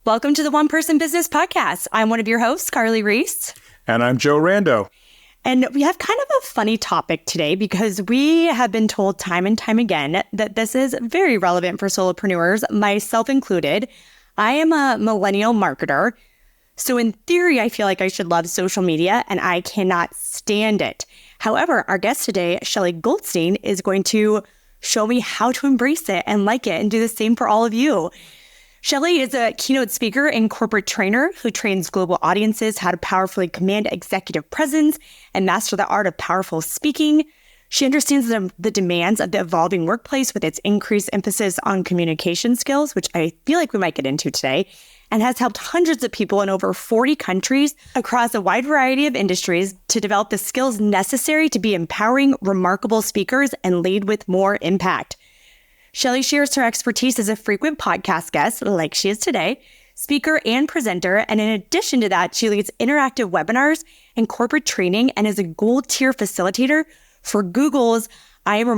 Welcome to the One Person Business Podcast. I'm one of your hosts, Carly Reese. And I'm Joe Rando. And we have kind of a funny topic today because we have been told time and time again that this is very relevant for solopreneurs, myself included. I am a millennial marketer. So in theory, I feel like I should love social media and I cannot stand it. However, our guest today, Shelly Goldstein, is going to show me how to embrace it and like it and do the same for all of you. Shelly is a keynote speaker and corporate trainer who trains global audiences how to powerfully command executive presence and master the art of powerful speaking. She understands the demands of the evolving workplace with its increased emphasis on communication skills, which I feel like we might get into today, and has helped hundreds of people in over 40 countries across a wide variety of industries to develop the skills necessary to be empowering, remarkable speakers and lead with more impact. Shelly shares her expertise as a frequent podcast guest, like she is today, speaker and presenter, and in addition to that, she leads interactive webinars and corporate training and is a gold tier facilitator for Google's I Am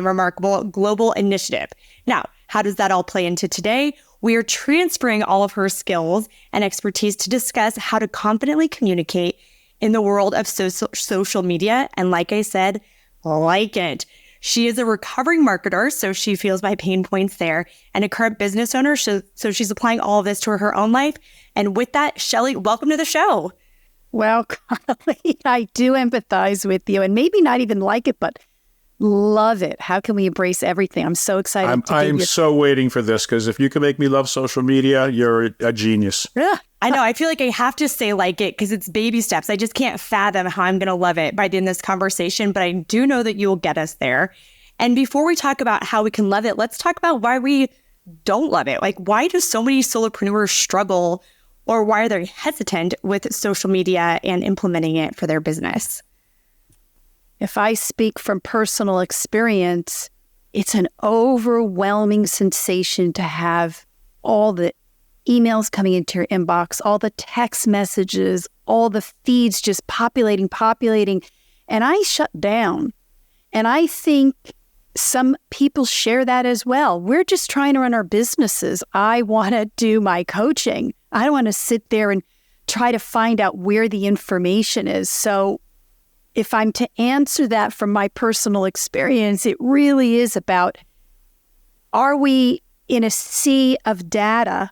Remarkable global initiative. Now, how does that all play into today? We are transferring all of her skills and expertise to discuss how to confidently communicate in the world of social media. And like I said, like it. She is a recovering marketer, so she feels my pain points there, and a current business owner, so she's applying all of this to her own life. And with that, Shelly, welcome to the show. Well, Carly, I do empathize with you, and maybe not even like it, but love it. How can we embrace everything? I'm so excited. I'm so waiting for this, because if you can make me love social media, you're a genius. Yeah. I know. I feel like I have to say like it because it's baby steps. I just can't fathom how I'm going to love it by the end of this conversation, but I do know that you will get us there. And before we talk about how we can love it, let's talk about why we don't love it. Like, why do so many solopreneurs struggle, or why are they hesitant with social media and implementing it for their business? If I speak from personal experience, it's an overwhelming sensation to have all the emails coming into your inbox, all the text messages, all the feeds just populating. And I shut down. And I think some people share that as well. We're just trying to run our businesses. I want to do my coaching. I don't want to sit there and try to find out where the information is. So if I'm to answer that from my personal experience, it really is about, are we in a sea of data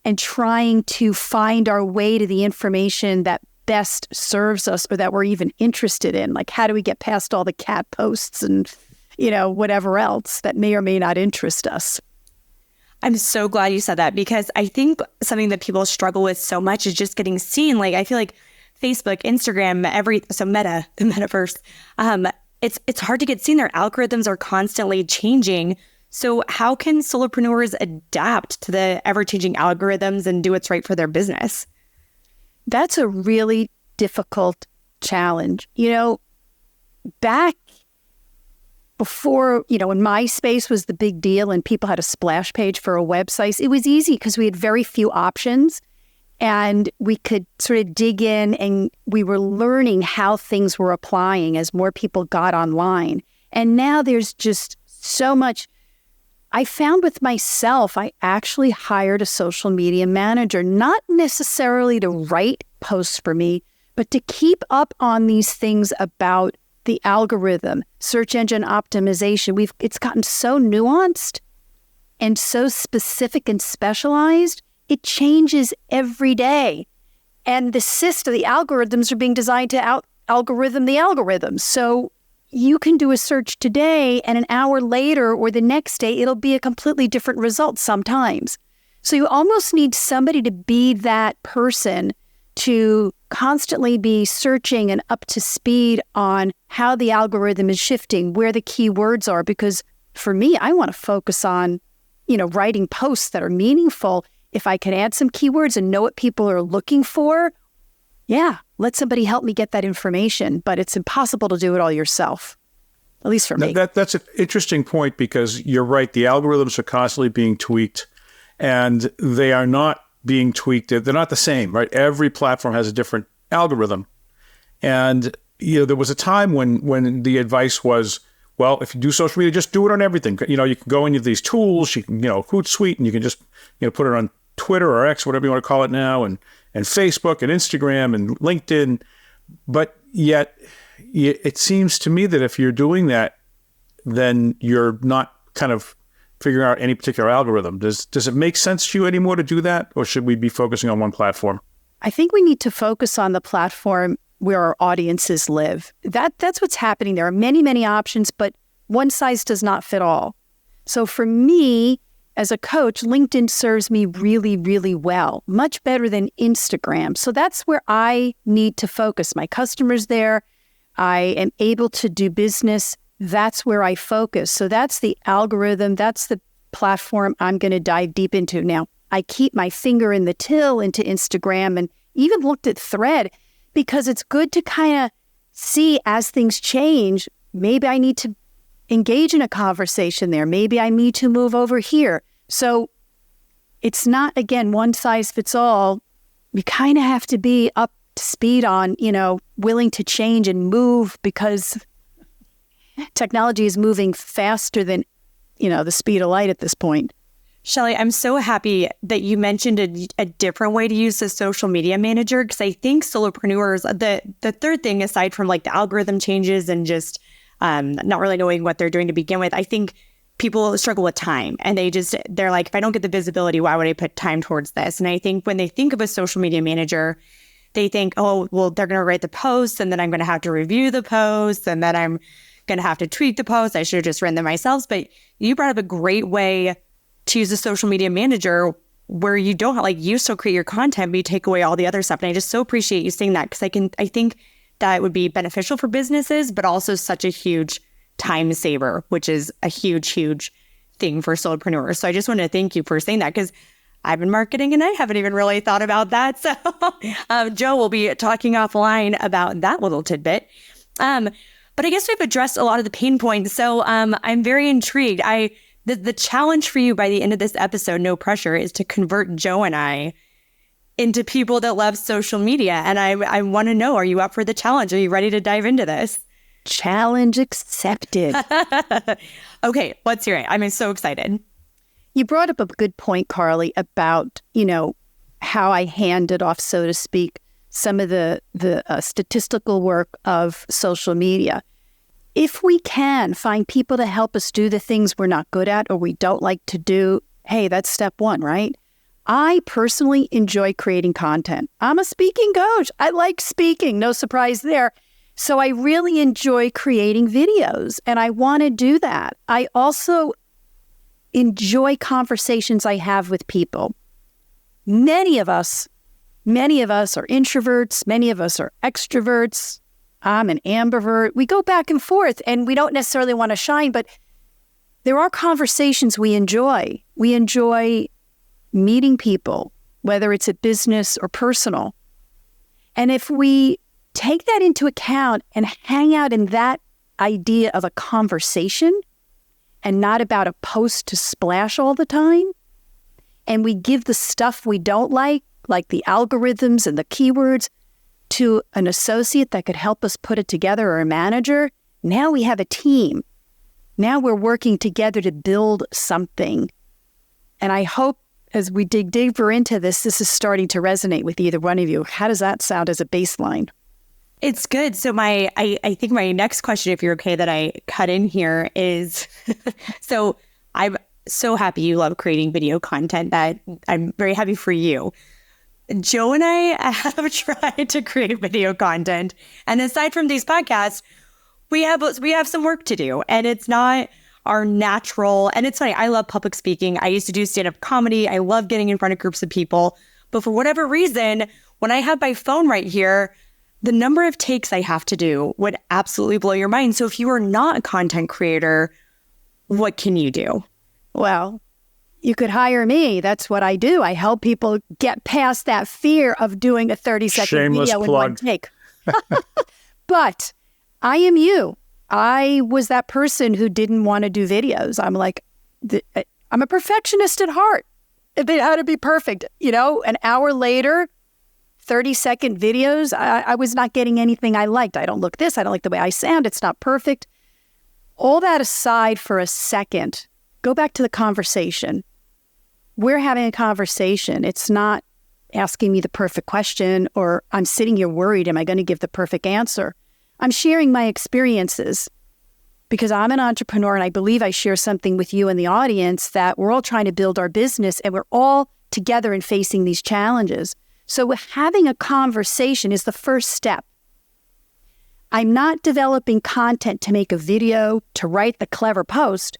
and trying to find our way to the information that best serves us or that we're even interested in? Like, how do we get past all the cat posts and, whatever else that may or may not interest us? I'm so glad you said that, because I think something that people struggle with so much is just getting seen. Like, I feel like Facebook, Instagram, Meta, the metaverse, it's hard to get seen. Their algorithms are constantly changing. So how can solopreneurs adapt to the ever-changing algorithms and do what's right for their business? That's a really difficult challenge. Back before, when MySpace was the big deal and people had a splash page for a website, it was easy because we had very few options and we could sort of dig in, and we were learning how things were applying as more people got online. And now there's just so much. I found with myself, I actually hired a social media manager, not necessarily to write posts for me, but to keep up on these things about the algorithm, search engine optimization. It's gotten so nuanced and so specific and specialized. It changes every day. And the algorithms are being designed to algorithm the algorithms. So you can do a search today and an hour later or the next day, it'll be a completely different result sometimes. So you almost need somebody to be that person to constantly be searching and up to speed on how the algorithm is shifting, where the keywords are. Because for me, I want to focus on, writing posts that are meaningful. If I can add some keywords and know what people are looking for, let somebody help me get that information. But it's impossible to do it all yourself, at least for me. That's an interesting point, because you're right. The algorithms are constantly being tweaked, and they are not being tweaked. They're not the same, right? Every platform has a different algorithm. And, there was a time when the advice was, well, if you do social media, just do it on everything. You can go into these tools, you can, Hootsuite, and you can just, put it on Twitter or X, whatever you want to call it now, and Facebook and Instagram and LinkedIn. But yet it seems to me that if you're doing that, then you're not kind of figuring out any particular algorithm. Does it make sense to you anymore to do that? Or should we be focusing on one platform? I think we need to focus on the platform where our audiences live. That's what's happening. There are many, many options, but one size does not fit all. So for me, as a coach, LinkedIn serves me really, really well, much better than Instagram. So that's where I need to focus. My customers there, I am able to do business. That's where I focus. So that's the algorithm. That's the platform I'm going to dive deep into. Now, I keep my finger in the till into Instagram and even looked at Thread because it's good to kind of see as things change. Maybe I need to engage in a conversation there. Maybe I need to move over here. So it's not, again, one size fits all. You kind of have to be up to speed on, willing to change and move because technology is moving faster than, the speed of light at this point. Shelley, I'm so happy that you mentioned a different way to use the social media manager, because I think solopreneurs, the third thing, aside from like the algorithm changes and just not really knowing what they're doing to begin with, I think people struggle with time, and they're like, if I don't get the visibility, why would I put time towards this? And I think when they think of a social media manager, they think, oh, well, they're going to write the posts, and then I'm going to have to review the posts, and then I'm going to have to tweak the posts. I should have just written them myself. But you brought up a great way to use a social media manager where you don't you still create your content, but you take away all the other stuff. And I just so appreciate you saying that, because I think that would be beneficial for businesses, but also such a huge time saver, which is a huge, huge thing for solopreneurs. So I just want to thank you for saying that, because I've been marketing and I haven't even really thought about that. So Joe will be talking offline about that little tidbit. But I guess we've addressed a lot of the pain points. So I'm very intrigued. The challenge for you by the end of this episode, no pressure, is to convert Joe and I into people that love social media. And I want to know, are you up for the challenge? Are you ready to dive into this? Challenge accepted. Okay, let's hear it. I'm so excited. You brought up a good point, Carly, about, how I handed off, so to speak, some of the statistical work of social media. If we can find people to help us do the things we're not good at or we don't like to do, hey, that's step one, right? I personally enjoy creating content. I'm a speaking coach. I like speaking. No surprise there. So I really enjoy creating videos, and I want to do that. I also enjoy conversations I have with people. Many of us are introverts. Many of us are extroverts. I'm an ambivert. We go back and forth, and we don't necessarily want to shine, but there are conversations we enjoy. We enjoy meeting people, whether it's a business or personal. And if we take that into account and hang out in that idea of a conversation and not about a post to splash all the time, and we give the stuff we don't like the algorithms and the keywords, to an associate that could help us put it together, or a manager, now we have a team. Now we're working together to build something. And I hope as we dig deeper into this is starting to resonate with either one of you. How does that sound as a baseline? It's good. So I think my next question, if you're okay that I cut in here, is, so I'm so happy you love creating video content. That I'm very happy for you. Joe and I have tried to create video content. And aside from these podcasts, we have some work to do. And it's not our natural. And it's funny, I love public speaking. I used to do stand-up comedy. I love getting in front of groups of people. But for whatever reason, when I have my phone right here, the number of takes I have to do would absolutely blow your mind. So if you are not a content creator, what can you do? Well, you could hire me. That's what I do. I help people get past that fear of doing a 30-second Shameless video plug. in one take. But I am you. I was that person who didn't want to do videos. I'm like, I'm a perfectionist at heart. They had to be perfect. An hour later, 30-second videos, I was not getting anything I liked. I don't look this. I don't like the way I sound. It's not perfect. All that aside for a second, go back to the conversation. we're having a conversation. It's not asking me the perfect question or I'm sitting here worried, am I going to give the perfect answer? I'm sharing my experiences because I'm an entrepreneur and I believe I share something with you and the audience that we're all trying to build our business and we're all together in facing these challenges. So having a conversation is the first step. I'm not developing content to make a video, to write the clever post.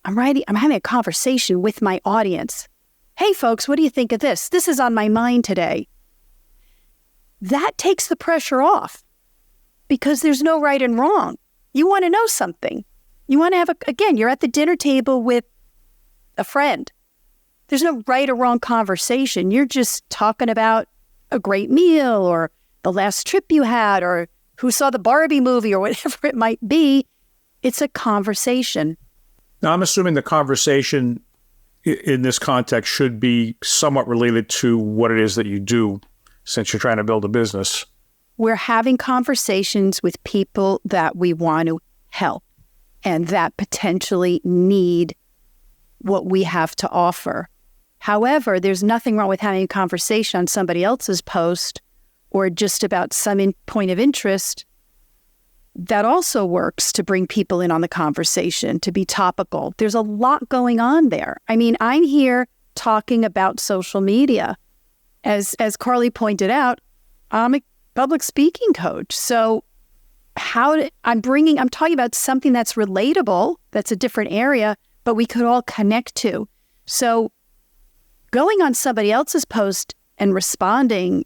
I'm having a conversation with my audience. Hey folks, what do you think of this? This is on my mind today. That takes the pressure off because there's no right and wrong. You want to know something. You want to have you're at the dinner table with a friend. There's no right or wrong conversation. You're just talking about a great meal or the last trip you had or who saw the Barbie movie or whatever it might be. It's a conversation. Now, I'm assuming the conversation in this context should be somewhat related to what it is that you do since you're trying to build a business. We're having conversations with people that we want to help and that potentially need what we have to offer. However, there's nothing wrong with having a conversation on somebody else's post or just about some point of interest. That also works to bring people in on the conversation, to be topical. There's a lot going on there. I mean, I'm here talking about social media. As Carly pointed out, I'm a public speaking coach. So I'm talking about something that's relatable, that's a different area, but we could all connect to. So going on somebody else's post and responding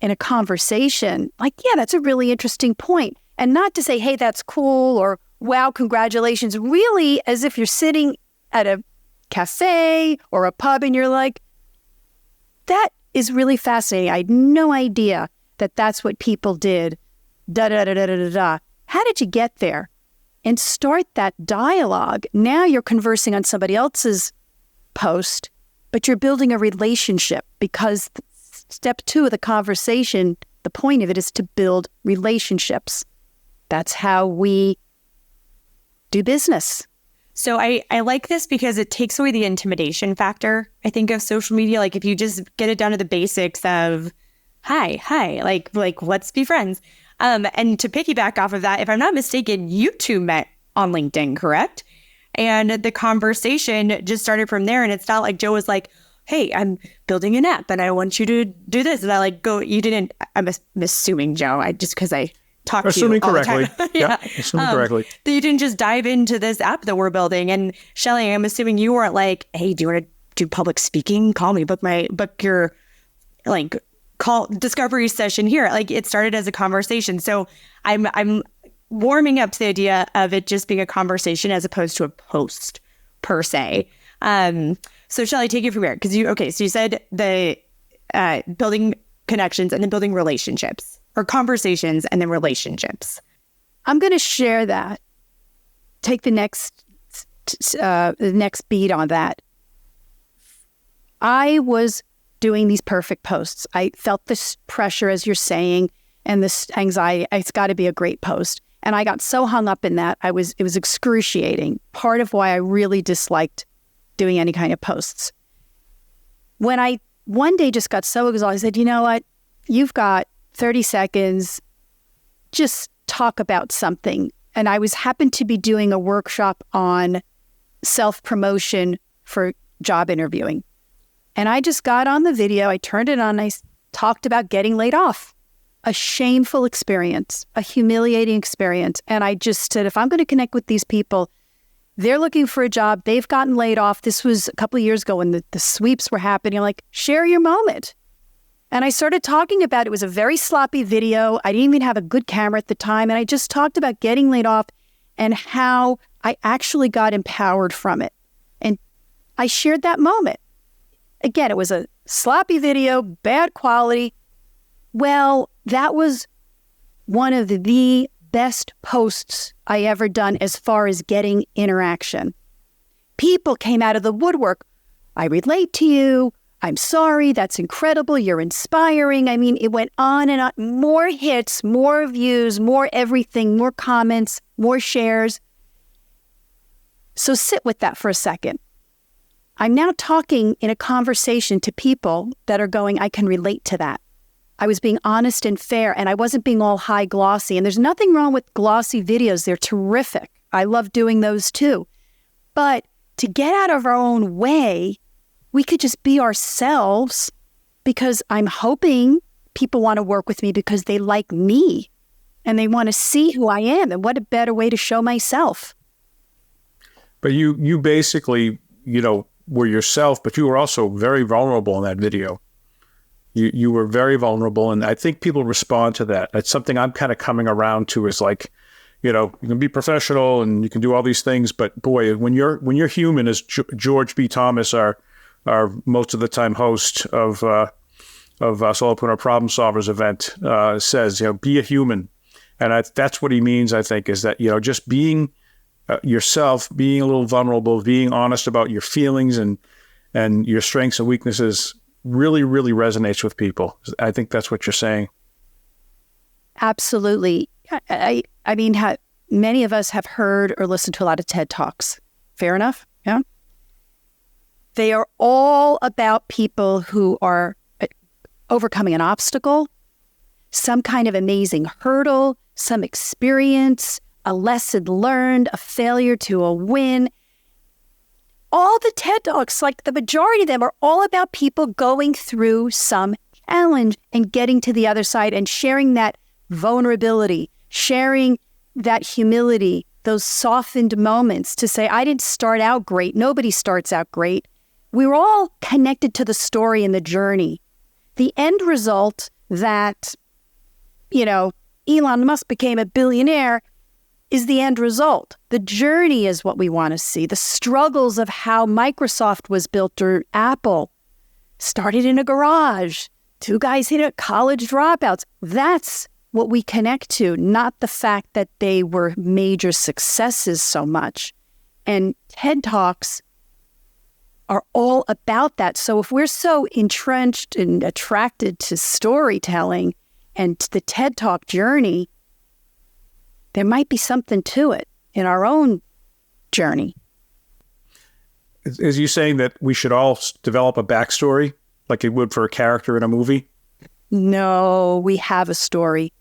in a conversation, like, yeah, that's a really interesting point. And not to say, hey, that's cool, or wow, congratulations, really as if you're sitting at a cafe or a pub and you're like, that is really fascinating. I had no idea that that's what people did. Da-da-da-da-da-da-da. How did you get there? And start that dialogue. Now you're conversing on somebody else's post, but you're building a relationship because step 2 of the conversation, the point of it is to build relationships. That's how we do business. So I like this because it takes away the intimidation factor, I think, of social media. Like if you just get it down to the basics of, hi, like let's be friends. And to piggyback off of that, if I'm not mistaken, you two met on LinkedIn, correct? And the conversation just started from there. And it's not like Joe was like, hey, I'm building an app and I want you to do this. And I like, go, you didn't, I'm assuming, Joe, because I talk to you all the time. Yeah, assuming correctly. That you didn't just dive into this app that we're building. And Shelly, I'm assuming you weren't like, hey, do you want to do public speaking? Call me, book your call discovery session here. Like it started as a conversation. So I'm warming up to the idea of it just being a conversation as opposed to a post per se. So Shelly, take it from here. So you said the building connections and then building relationships, or conversations and then relationships. I'm going to share that. Take the next beat on that. I was doing these perfect posts. I felt this pressure, as you're saying, and this anxiety. It's got to be a great post. And I got so hung up in that. It was excruciating. Part of why I really disliked doing any kind of posts. When I one day just got so exhausted, I said, you know what? You've got 30 seconds. Just talk about something. And I happened to be doing a workshop on self-promotion for job interviewing. And I just got on the video. I turned it on. I talked about getting laid off. A shameful experience, a humiliating experience. And I just said, if I'm going to connect with these people, they're looking for a job. They've gotten laid off. This was a couple of years ago when the sweeps were happening. I'm like, share your moment. And I started talking about it. It was a very sloppy video. I didn't even have a good camera at the time. And I just talked about getting laid off and how I actually got empowered from it. And I shared that moment. Again, it was a sloppy video, bad quality. Well, that was one of the best posts I ever done as far as getting interaction. People came out of the woodwork. I relate to you. I'm sorry. That's incredible. You're inspiring. I mean, it went on and on. More hits, more views, more everything, more comments, more shares. So sit with that for a second. I'm now talking in a conversation to people that are going, I can relate to that. I was being honest and fair, and I wasn't being all high glossy. And there's nothing wrong with glossy videos. They're terrific. I love doing those too. But to get out of our own way, we could just be ourselves, because I'm hoping people want to work with me because they like me and they want to see who I am. And what a better way to show myself. But you basically, were yourself, but you were also very vulnerable in that video. You were very vulnerable, and I think people respond to that. That's something I'm kind of coming around to, is like, you can be professional and you can do all these things, but boy, when you're human, as George B. Thomas, our most of the time host of Solopreneur Problem Solvers event, says, be a human, and that's what he means. I think is that just being yourself, being a little vulnerable, being honest about your feelings and your strengths and weaknesses really, really resonates with people. I think that's what you're saying. Absolutely. I mean, many of us have heard or listened to a lot of TED Talks. Fair enough? Yeah. They are all about people who are overcoming an obstacle, some kind of amazing hurdle, some experience, a lesson learned, a failure to a win. All the TED Talks, like the majority of them, are all about people going through some challenge and getting to the other side and sharing that vulnerability, sharing that humility, those softened moments to say, I didn't start out great. Nobody starts out great. We're all connected to the story and the journey. The end result that, Elon Musk became a billionaire is the end result. The journey is what we want to see. The struggles of how Microsoft was built, or Apple started in a garage. 2 guys hit it, college dropouts. That's what we connect to, not the fact that they were major successes so much. And TED Talks are all about that. So if we're so entrenched and attracted to storytelling and to the TED Talk journey, there might be something to it in our own journey. Is you saying that we should all develop a backstory like it would for a character in a movie? No, we have a story.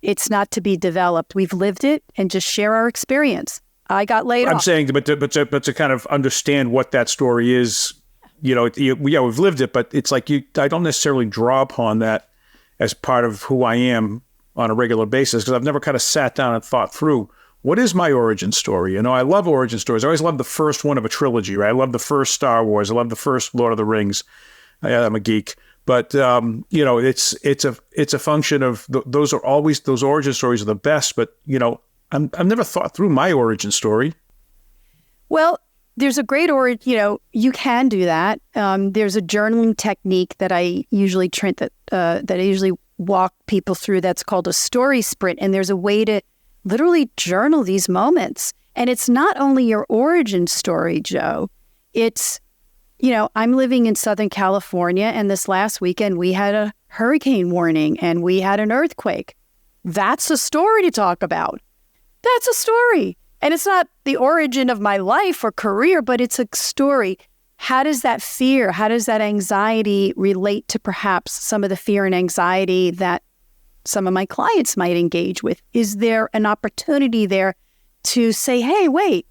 It's not to be developed. We've lived it and just share our experience. I got laid off. I'm saying, but to kind of understand what that story is, we've lived it, but it's like I don't necessarily draw upon that as part of who I am on a regular basis, because I've never kind of sat down and thought through, what is my origin story? I love origin stories. I always love the first one of a trilogy, right? I love the first Star Wars. I love the first Lord of the Rings. I'm a geek. But, it's a function of those origin stories are the best. But, I've never thought through my origin story. Well, there's a great you can do that. There's a journaling technique that I usually walk people through that's called a story sprint. And there's a way to literally journal these moments. And it's not only your origin story, Joe. It's, I'm living in Southern California, and this last weekend we had a hurricane warning and we had an earthquake. That's a story to talk about. That's a story. And it's not the origin of my life or career, but it's a story. How does that fear, how does that anxiety relate to perhaps some of the fear and anxiety that some of my clients might engage with? Is there an opportunity there to say, hey, wait,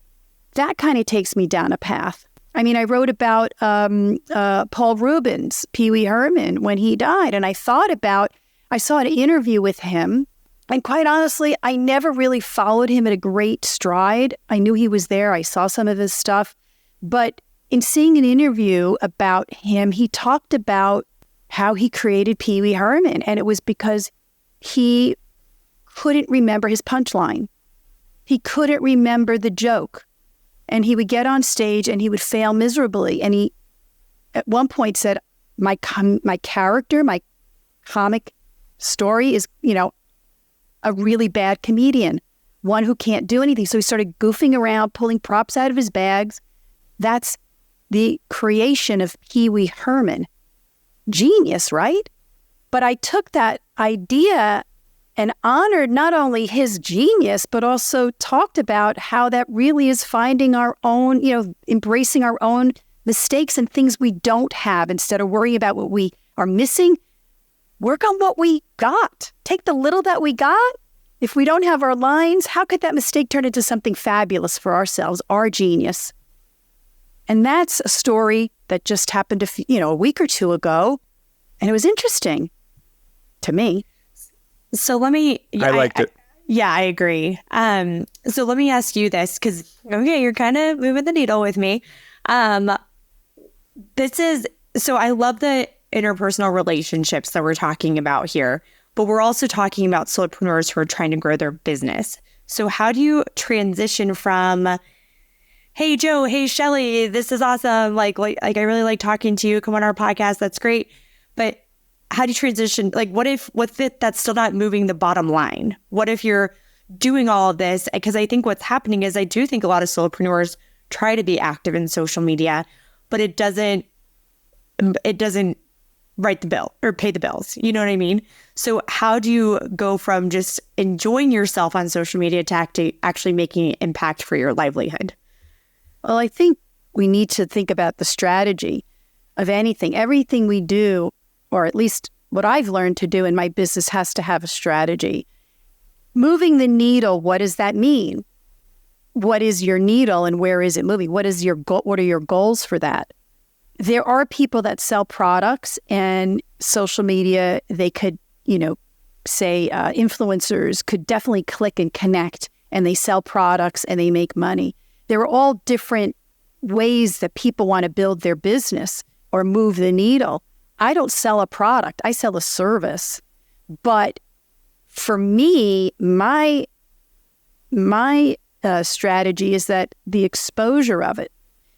that kind of takes me down a path? I mean, I wrote about Paul Rubens, Pee Wee Herman, when he died. And I saw an interview with him. And quite honestly, I never really followed him at a great stride. I knew he was there. I saw some of his stuff. But in seeing an interview about him, he talked about how he created Pee Wee Herman. And it was because he couldn't remember his punchline. He couldn't remember the joke. And he would get on stage and he would fail miserably. And he, at one point, said, my character, my comic story is, a really bad comedian, one who can't do anything. So he started goofing around, pulling props out of his bags. That's the creation of Pee Wee Herman. Genius, right? But I took that idea and honored not only his genius, but also talked about how that really is finding our own, embracing our own mistakes and things we don't have instead of worrying about what we are missing. Work on what we got. Take the little that we got. If we don't have our lines, how could that mistake turn into something fabulous for ourselves, our genius? And that's a story that just happened a week or two ago. And it was interesting to me. So let me... I liked it. Yeah, I agree. So let me ask you this, because, okay, you're kind of moving the needle with me. So I love the interpersonal relationships that we're talking about here, but we're also talking about solopreneurs who are trying to grow their business. So how do you transition from, hey, Joe, hey, Shelly, this is awesome. Like I really like talking to you. Come on our podcast. That's great. But how do you transition? Like, what if that's still not moving the bottom line? What if you're doing all of this? Because I think what's happening is I do think a lot of solopreneurs try to be active in social media, but it doesn't write the bill or pay the bills. You know what I mean? So how do you go from just enjoying yourself on social media to actually making an impact for your livelihood? Well, I think we need to think about the strategy of anything. Everything we do, or at least what I've learned to do in my business, has to have a strategy. Moving the needle, what does that mean? What is your needle and where is it moving? What is your goal? What are your goals for that? There are people that sell products, and social media, they could, say influencers could definitely click and connect, and they sell products and they make money. There are all different ways that people want to build their business or move the needle. I don't sell a product, I sell a service. But for me, my strategy is that the exposure of it.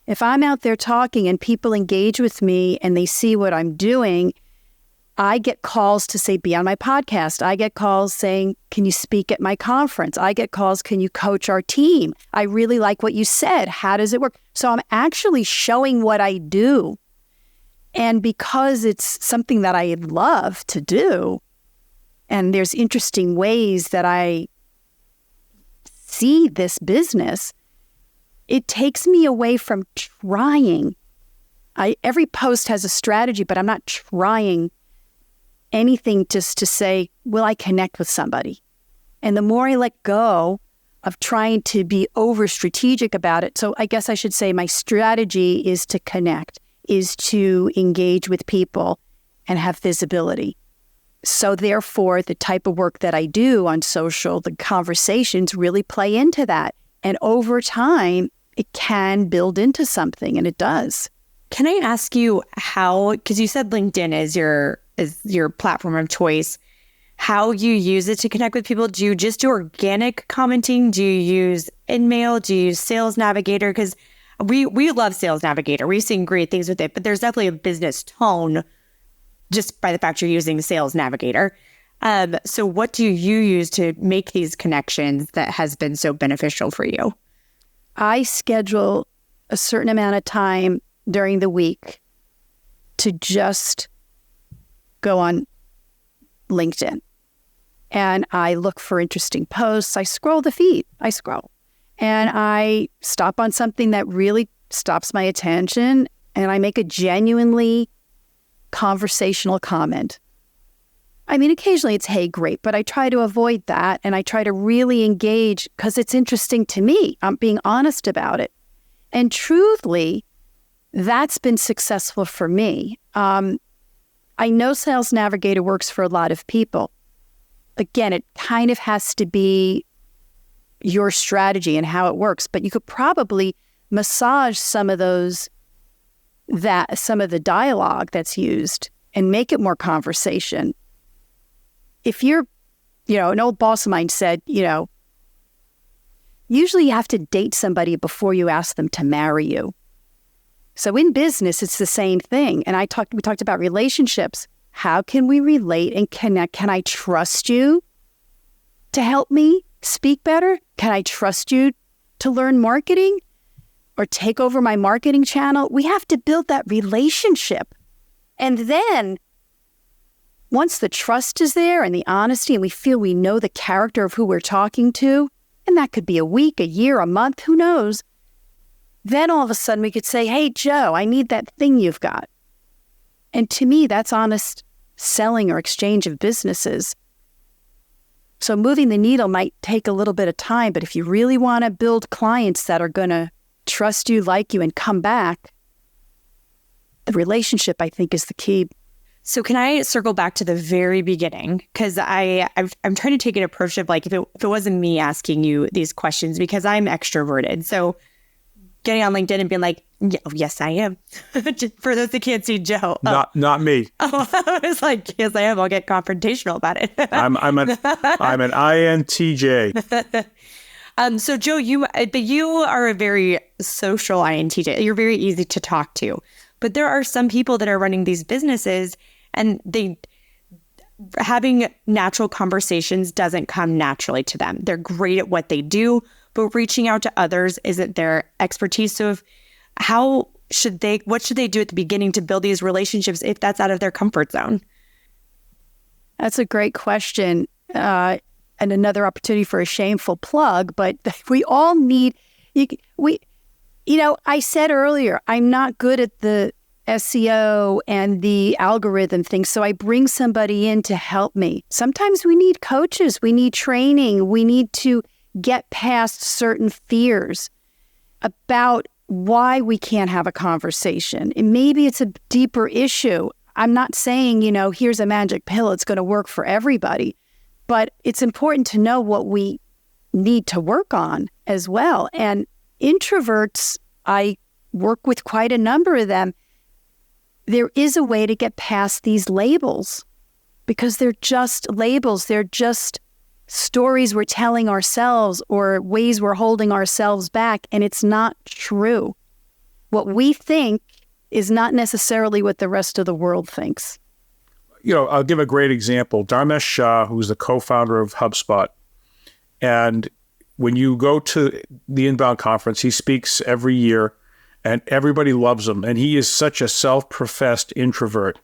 If I'm out there talking and people engage with me and they see what I'm doing, I get calls to say, be on my podcast. I get calls saying, can you speak at my conference? I get calls, can you coach our team? I really like what you said. How does it work? So I'm actually showing what I do. And because it's something that I love to do, and there's interesting ways that I see this business, it takes me away from trying. Every post has a strategy, but I'm not trying anything just to say, will I connect with somebody? And the more I let go of trying to be over strategic about it, so I guess I should say my strategy is to connect, is to engage with people and have visibility. So therefore, the type of work that I do on social, the conversations really play into that. And over time, it can build into something, and it does. Can I ask you how, because you said LinkedIn is your platform of choice, how you use it to connect with people? Do you just do organic commenting? Do you use InMail? Do you use Sales Navigator? Because we love Sales Navigator. We've seen great things with it, but there's definitely a business tone just by the fact you're using Sales Navigator. So what do you use to make these connections that has been so beneficial for you? I schedule a certain amount of time during the week to just go on LinkedIn. And I look for interesting posts. I scroll the feed. And I stop on something that really stops my attention, and I make a genuinely conversational comment. I mean, occasionally it's, hey, great, but I try to avoid that, and I try to really engage because it's interesting to me. I'm being honest about it. And truthfully, that's been successful for me. I know Sales Navigator works for a lot of people. Again, it kind of has to be your strategy and how it works, but you could probably massage some of the dialogue that's used and make it more conversation. If you're, an old boss of mine said, usually you have to date somebody before you ask them to marry you. So in business, it's the same thing. And we talked about relationships. How can we relate and connect? Can I trust you to help me speak better? Can I trust you to learn marketing or take over my marketing channel? We have to build that relationship. And then once the trust is there and the honesty, and we feel we know the character of who we're talking to, and that could be a week, a year, a month, who knows, then all of a sudden we could say, hey, Joe, I need that thing you've got. And to me, that's honest selling or exchange of businesses. So moving the needle might take a little bit of time, but if you really want to build clients that are going to trust you, like you, and come back, the relationship, I think, is the key. So can I circle back to the very beginning? Because I'm trying to take an approach of like, if it wasn't me asking you these questions, because I'm extroverted. So getting on LinkedIn and being like, oh, yes, I am. For those that can't see Joe. Not me. I was like, yes, I am. I'll get confrontational about it. I'm an INTJ. So Joe, you are a very social INTJ. You're very easy to talk to. But there are some people that are running these businesses and having natural conversations doesn't come naturally to them. They're great at what they do, but reaching out to others isn't their expertise. So what should they do at the beginning to build these relationships if that's out of their comfort zone? That's a great question. And another opportunity for a shameful plug, but we all need, I said earlier, I'm not good at the SEO and the algorithm thing, so I bring somebody in to help me. Sometimes we need coaches, we need training, we need to get past certain fears about why we can't have a conversation. And maybe it's a deeper issue. I'm not saying, here's a magic pill, it's going to work for everybody, but it's important to know what we need to work on as well. And introverts, I work with quite a number of them. There is a way to get past these labels because they're just labels. They're just stories we're telling ourselves or ways we're holding ourselves back, and it's not true. What we think is not necessarily what the rest of the world thinks. I'll give a great example. Dharmesh Shah, who's the co-founder of HubSpot, and when you go to the Inbound conference, he speaks every year, and everybody loves him. And he is such a self-professed introvert,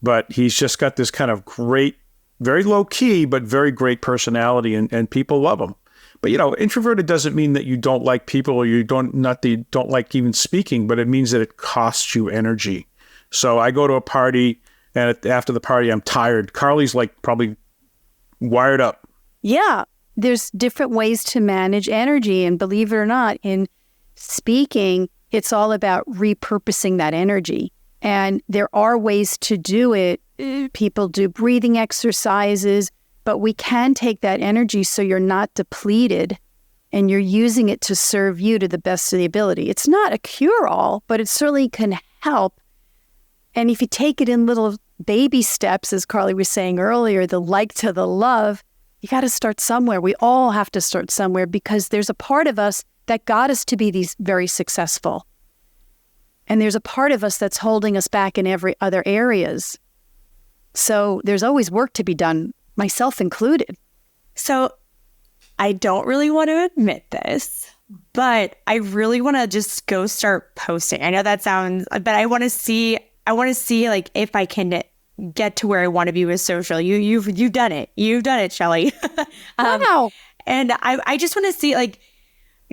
but he's just got this kind of great, very low-key, but very great personality, and people love him. But, introverted doesn't mean that you don't like people or you don't like even speaking, but it means that it costs you energy. So I go to a party, and after the party, I'm tired. Carly's like probably wired up. Yeah. There's different ways to manage energy. And believe it or not, in speaking, it's all about repurposing that energy. And there are ways to do it. People do breathing exercises, but we can take that energy so you're not depleted and you're using it to serve you to the best of the ability. It's not a cure-all, but it certainly can help. And if you take it in little baby steps, as Carly was saying earlier, the like to the love, you got to start somewhere. We all have to start somewhere because there's a part of us that got us to be these very successful. And there's a part of us that's holding us back in every other areas. So there's always work to be done, myself included. So I don't really want to admit this, but I really want to just go start posting. I know that sounds, but I want to see like if I can get to where I want to be with social. You've done it. You've done it, Shelley. Wow. And I just want to see, like,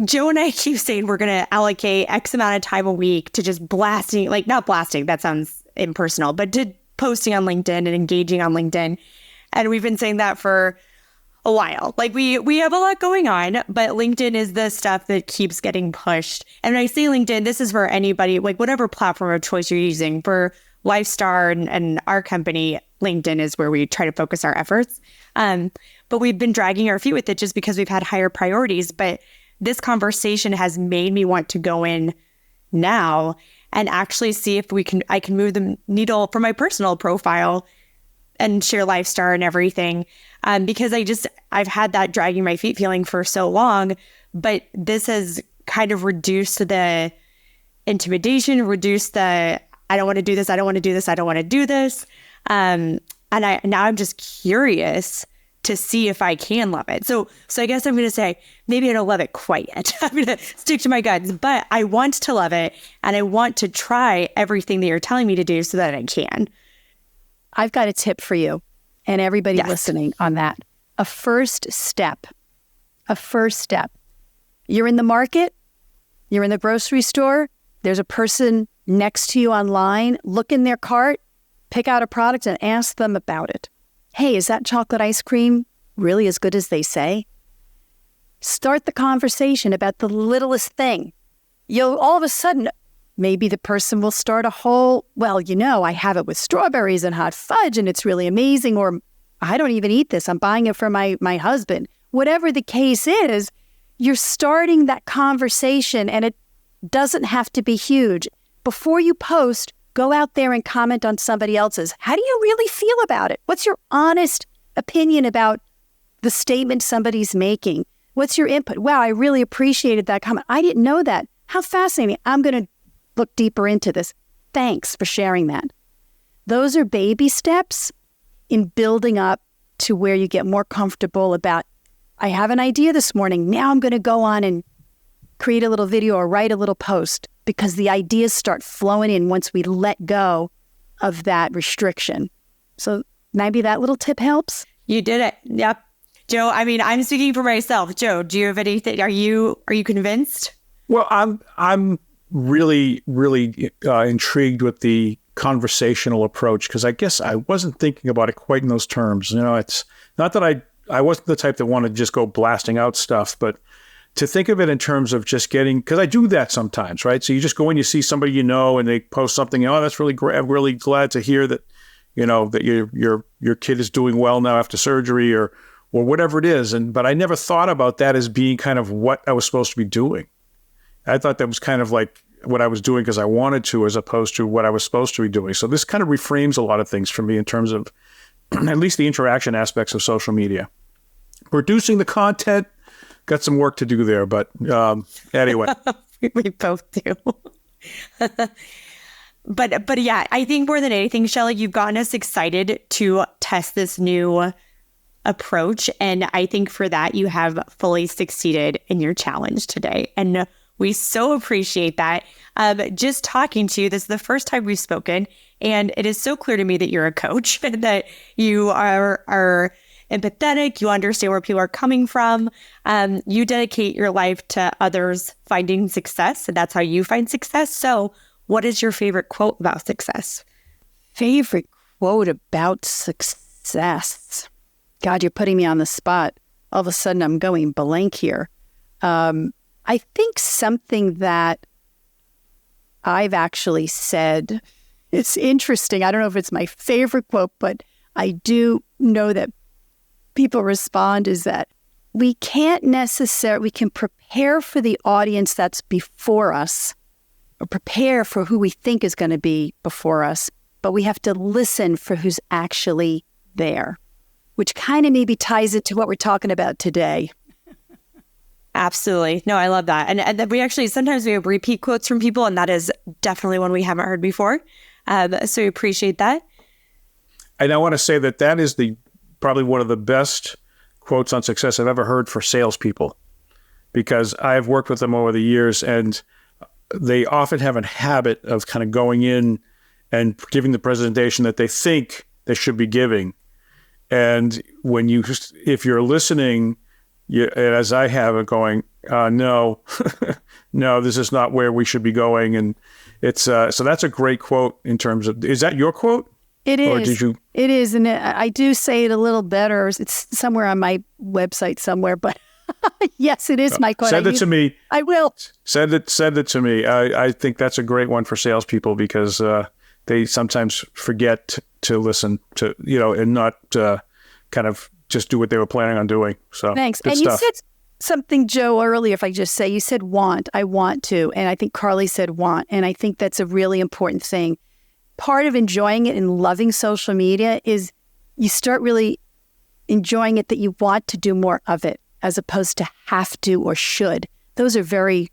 Joe and I keep saying we're going to allocate X amount of time a week to just blasting, like not blasting, that sounds impersonal, but to posting on LinkedIn and engaging on LinkedIn. And we've been saying that for a while. Like we have a lot going on, but LinkedIn is the stuff that keeps getting pushed. And when I say LinkedIn, this is for anybody, like whatever platform of choice you're using. For Lifestar and our company, LinkedIn is where we try to focus our efforts. But we've been dragging our feet with it just because we've had higher priorities. But this conversation has made me want to go in now and actually see if I can move the needle for my personal profile and share Lifestar and everything. Because I've had that dragging my feet feeling for so long, but this has kind of reduced the intimidation, reduced the, I don't want to do this, I don't want to do this, I don't want to do this. And now I'm just curious to see if I can love it. So I guess I'm going to say, maybe I don't love it quite yet. I'm going to stick to my guns, but I want to love it. And I want to try everything that you're telling me to do so that I can. I've got a tip for you and everybody listening on that. A first step. You're in the market. You're in the grocery store. There's a person next to you online. Look in their cart, pick out a product and ask them about it. Hey, is that chocolate ice cream really as good as they say? Start the conversation about the littlest thing. You'll all of a sudden, maybe the person will start a whole, well, I have it with strawberries and hot fudge and it's really amazing. Or I don't even eat this. I'm buying it for my husband. Whatever the case is, you're starting that conversation and it doesn't have to be huge. Before you post, go out there and comment on somebody else's. How do you really feel about it? What's your honest opinion about the statement somebody's making? What's your input? Wow, I really appreciated that comment. I didn't know that. How fascinating. I'm going to look deeper into this. Thanks for sharing that. Those are baby steps in building up to where you get more comfortable about, I have an idea this morning. Now I'm going to go on and create a little video or write a little post, because the ideas start flowing in once we let go of that restriction. So maybe that little tip helps. You did it. Yep. Joe, I'm speaking for myself. Joe, do you have anything? Are you convinced? Well, I'm really, really intrigued with the conversational approach, because I guess I wasn't thinking about it quite in those terms. It's not that I wasn't the type that wanted to just go blasting out stuff, but to think of it in terms of just getting, because I do that sometimes, right? So you just go in, you see somebody and they post something, that's really great. I'm really glad to hear that, that your kid is doing well now after surgery or whatever it is. But I never thought about that as being kind of what I was supposed to be doing. I thought that was kind of like what I was doing because I wanted to, as opposed to what I was supposed to be doing. So this kind of reframes a lot of things for me in terms of at least the interaction aspects of social media. Producing the content, got some work to do there, but anyway. We both do. But yeah, I think more than anything, Shelley, you've gotten us excited to test this new approach. And I think for that, you have fully succeeded in your challenge today. And we so appreciate that. Just talking to you, this is the first time we've spoken. And it is so clear to me that you're a coach, that you are empathetic, you understand where people are coming from, you dedicate your life to others finding success, and that's how you find success. So what is your favorite quote about success? Favorite quote about success? God, you're putting me on the spot. All of a sudden I'm going blank here. I think something that I've actually said, it's interesting. I don't know if it's my favorite quote, but I do know that people respond is that we can prepare for the audience that's before us, or prepare for who we think is going to be before us, but we have to listen for who's actually there, which kind of maybe ties it to what we're talking about today. Absolutely. No, I love that. And we actually, sometimes we have repeat quotes from people, and that is definitely one we haven't heard before. So we appreciate that. And I want to say that is probably one of the best quotes on success I've ever heard for salespeople, because I've worked with them over the years, and they often have a habit of kind of going in and giving the presentation that they think they should be giving. And if you're listening, as I have it, going, no, no, this is not where we should be going. And it's so that's a great quote in terms of, is that your quote? It is. Or did you? It is. And I do say it a little better. It's somewhere on my website somewhere, but yes, it is my quote. Send it to me. I will. Send it to me. I think that's a great one for salespeople, because they sometimes forget to listen to, and not kind of just do what they were planning on doing. So thanks. Good and stuff. You said something, Joe, earlier, if I just say, you said want, I want to. And I think Carly said want. And I think that's a really important thing. Part of enjoying it and loving social media is you start really enjoying it that you want to do more of it, as opposed to have to or should. Those are very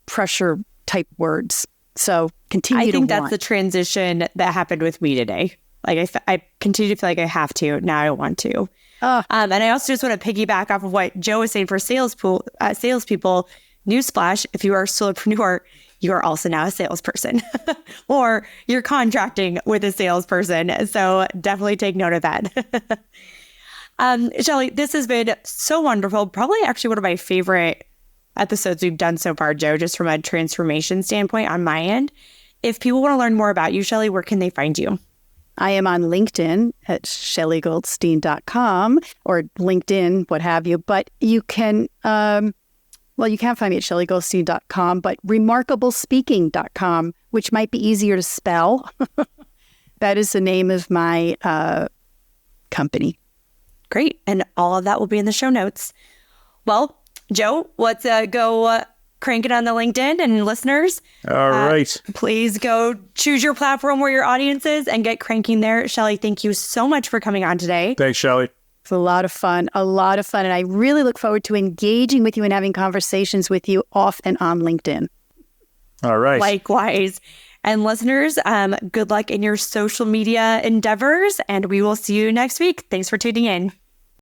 pressure type words. So continue to want. I think that's the transition that happened with me today. Like I continue to feel like I have to. Now I want to. And I also just want to piggyback off of what Joe was saying for salespeople. Newsflash, if you are a solopreneur, you are also now a salesperson or you're contracting with a salesperson. So definitely take note of that. Shelley, this has been so wonderful. Probably actually one of my favorite episodes we've done so far, Joe, just from a transformation standpoint on my end. If people want to learn more about you, Shelley, where can they find you? I am on LinkedIn at shelleygoldstein.com or LinkedIn, what have you. But you can, you can't find me at shelleygoldstein.com, but remarkablespeaking.com, which might be easier to spell. That is the name of my company. Great. And all of that will be in the show notes. Well, Joe, let's go crank it on the LinkedIn, and listeners. All right. Please go choose your platform where your audience is and get cranking there. Shelley, thank you so much for coming on today. Thanks, Shelley. It's a lot of fun. And I really look forward to engaging with you and having conversations with you off and on LinkedIn. All right. Likewise. And listeners, good luck in your social media endeavors, and we will see you next week. Thanks for tuning in.